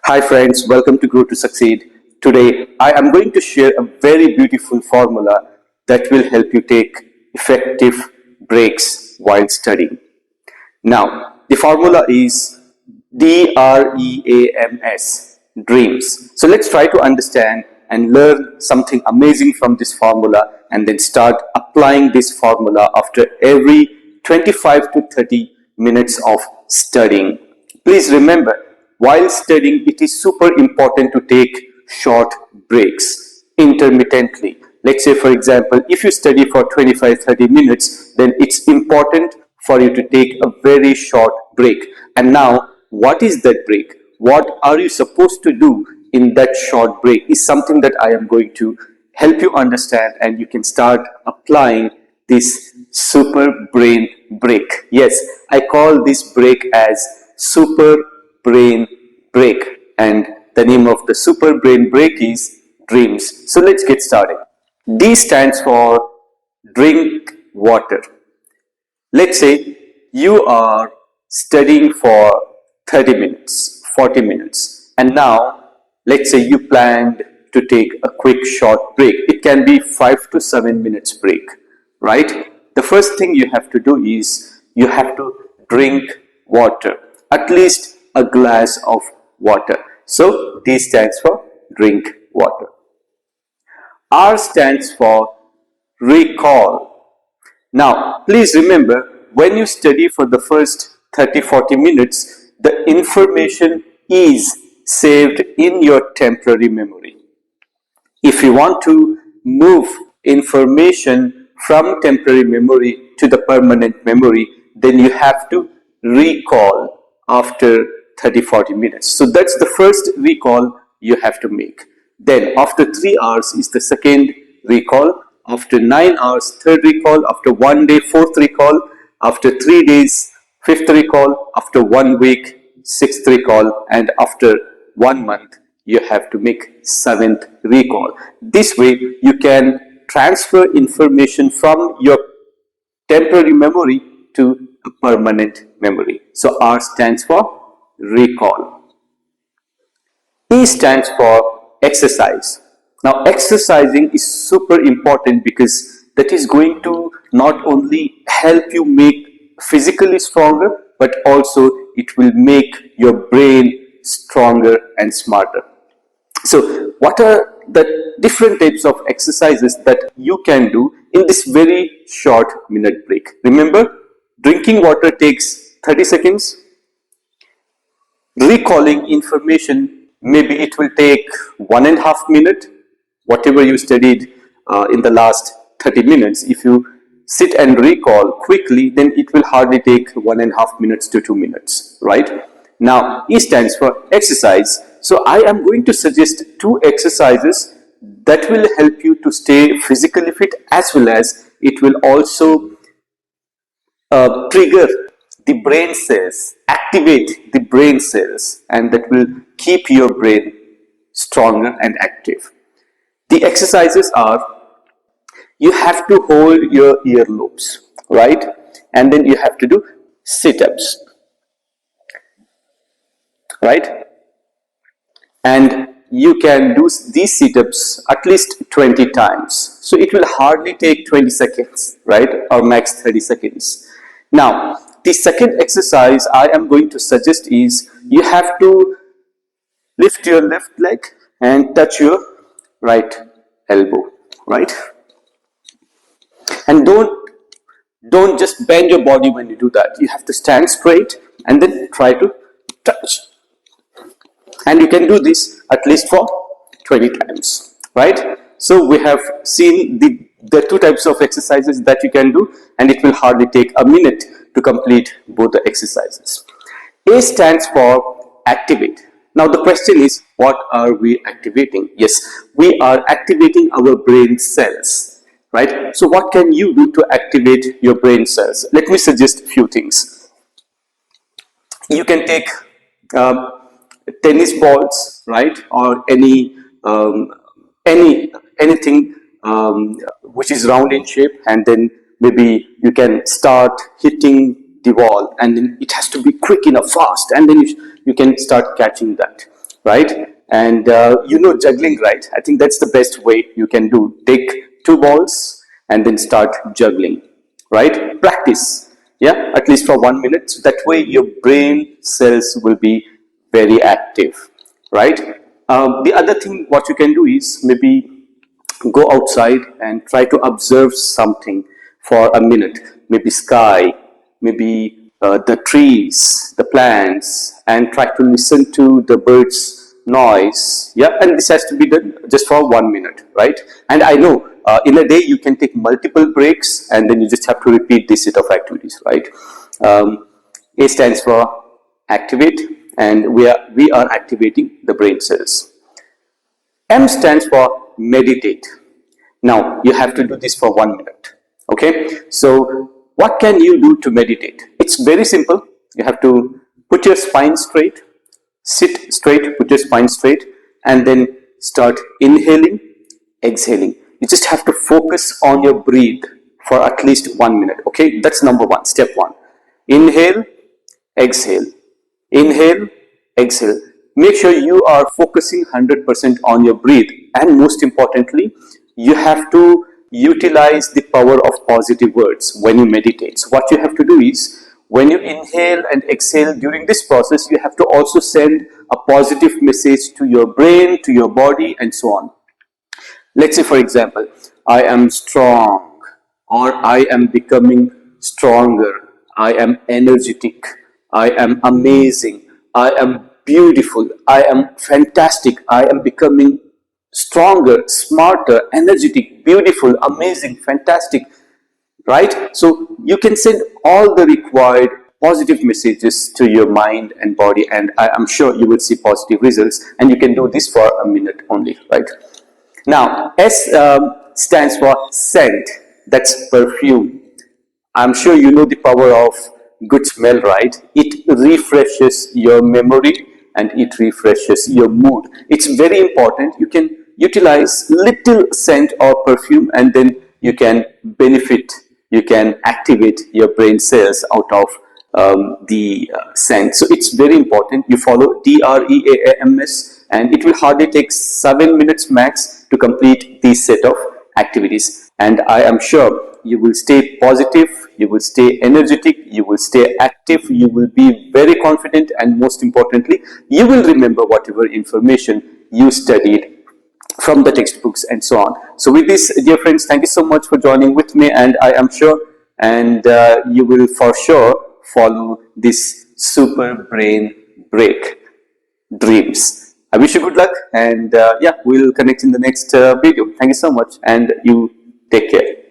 Hi friends, welcome to Grow to Succeed. Today I am going to share a very beautiful formula that will help you take effective breaks while studying. Now, the formula is DREAMS, dreams. So let's try to understand and learn something amazing from this formula and then start applying this formula after every 25 to 30 minutes of studying. Please remember, while studying, it is super important to take short breaks intermittently. Let's say, for example, if you study for 25-30 minutes, then it's important for you to take a very short break. And now, what is that break? What are you supposed to do in that short break is something that I am going to help you understand, and you can start applying this super brain break. Yes, I call this break as super brain break, and the name of the super brain break is dreams. So let's get started. D stands for drink water. Let's say you are studying for 30 minutes, 40 minutes, and now let's say you planned to take a quick short break. It can be 5 to 7 minutes break, right? The first thing you have to do is you have to drink water, at least a glass of water. So D stands for drink water. R stands for recall. Now please remember, when you study for the first 30-40 minutes, the information is saved in your temporary memory. If you want to move information from temporary memory to the permanent memory, then you have to recall after 30-40 minutes. So that's the first recall you have to make. Then after 3 hours is the second recall. After 9 hours, third recall. After 1 day, fourth recall. After 3 days, fifth recall. After 1 week, sixth recall. And after 1 month, you have to make seventh recall. This way you can transfer information from your temporary memory to a permanent memory. So R stands for recall. E stands for exercise. Now exercising is super important because that is going to not only help you make physically stronger, but also it will make your brain stronger and smarter. So what are the different types of exercises that you can do in this very short minute break? Remember, drinking water takes 30 seconds. Recalling information, maybe it will take 1.5 minutes. Whatever you studied in the last 30 minutes, if you sit and recall quickly, then it will hardly take 1.5 minutes to 2 minutes, right? Now, E stands for exercise. So I am going to suggest 2 exercises that will help you to stay physically fit, as well as it will also trigger the brain cells, activate the brain cells, and that will keep your brain stronger and active. The exercises are, you have to hold your earlobes, right? And then you have to do sit-ups, right? And you can do these sit-ups at least 20 times. So it will hardly take 20 seconds, right? Or max 30 seconds. Now, the second exercise I am going to suggest is, you have to lift your left leg and touch your right elbow, right? And don't just bend your body when you do that. You have to stand straight and then try to touch. And you can do this at least for 20 times, right? So we have seen the 2 types of exercises that you can do, and it will hardly take a minute to complete both the exercises. A stands for activate. Now the question is, what are we activating? Yes, we are activating our brain cells, right? So what can you do to activate your brain cells? Let me suggest a few things. You can take tennis balls, right, or anything which is round in shape, and then maybe you can start hitting the wall, and then it has to be quick enough, fast, and then you can start catching that. right? And juggling, right? I think that's the best way you can do. Take two balls and then start juggling, right? Practice, yeah, at least for 1 minute. So that way your brain cells will be very active, right? The other thing what you can do is maybe go outside and try to observe something for a minute, maybe sky, maybe the trees, the plants, and try to listen to the birds noise. Yeah, and this has to be done just for 1 minute, right? And I know in a day you can take multiple breaks, and then you just have to repeat this set of activities, right? A stands for activate, and we are activating the brain cells. M stands for meditate. Now you have to do this for 1 minute. Okay, so what can you do to meditate? It's very simple. You have to put your spine straight, sit straight, put your spine straight, and then start inhaling, exhaling. You just have to focus on your breathe for at least 1 minute. Okay, that's number one, step one. Inhale, exhale, inhale, exhale. Make sure you are focusing 100% on your breath, and most importantly, you have to utilize the power of positive words when you meditate. So what you have to do is, when you inhale and exhale during this process, you have to also send a positive message to your brain, to your body, and so on. Let's say, for example, I am strong, or I am becoming stronger, I am energetic, I am amazing, I am beautiful, I am fantastic, I am becoming stronger, smarter, energetic, beautiful, amazing, fantastic, right? So you can send all the required positive messages to your mind and body, and I am sure you will see positive results, and you can do this for a minute only, right? Now, S stands for scent. That's perfume. I'm sure you know the power of good smell, right? It refreshes your memory and it refreshes your mood. It's very important. You can utilize little scent or perfume, and then you can benefit, you can activate your brain cells out of the scent. So it's very important. You follow DREAMS, and it will hardly take 7 minutes max to complete this set of activities. And I am sure you will stay positive, you will stay energetic, you will stay active, you will be very confident, and most importantly, you will remember whatever information you studied from the textbooks and so on. So with this, dear friends, thank you so much for joining with me, and I am sure and you will for sure follow this super brain break dreams. I wish you good luck, and yeah, we'll connect in the next video. Thank you so much, and you take care.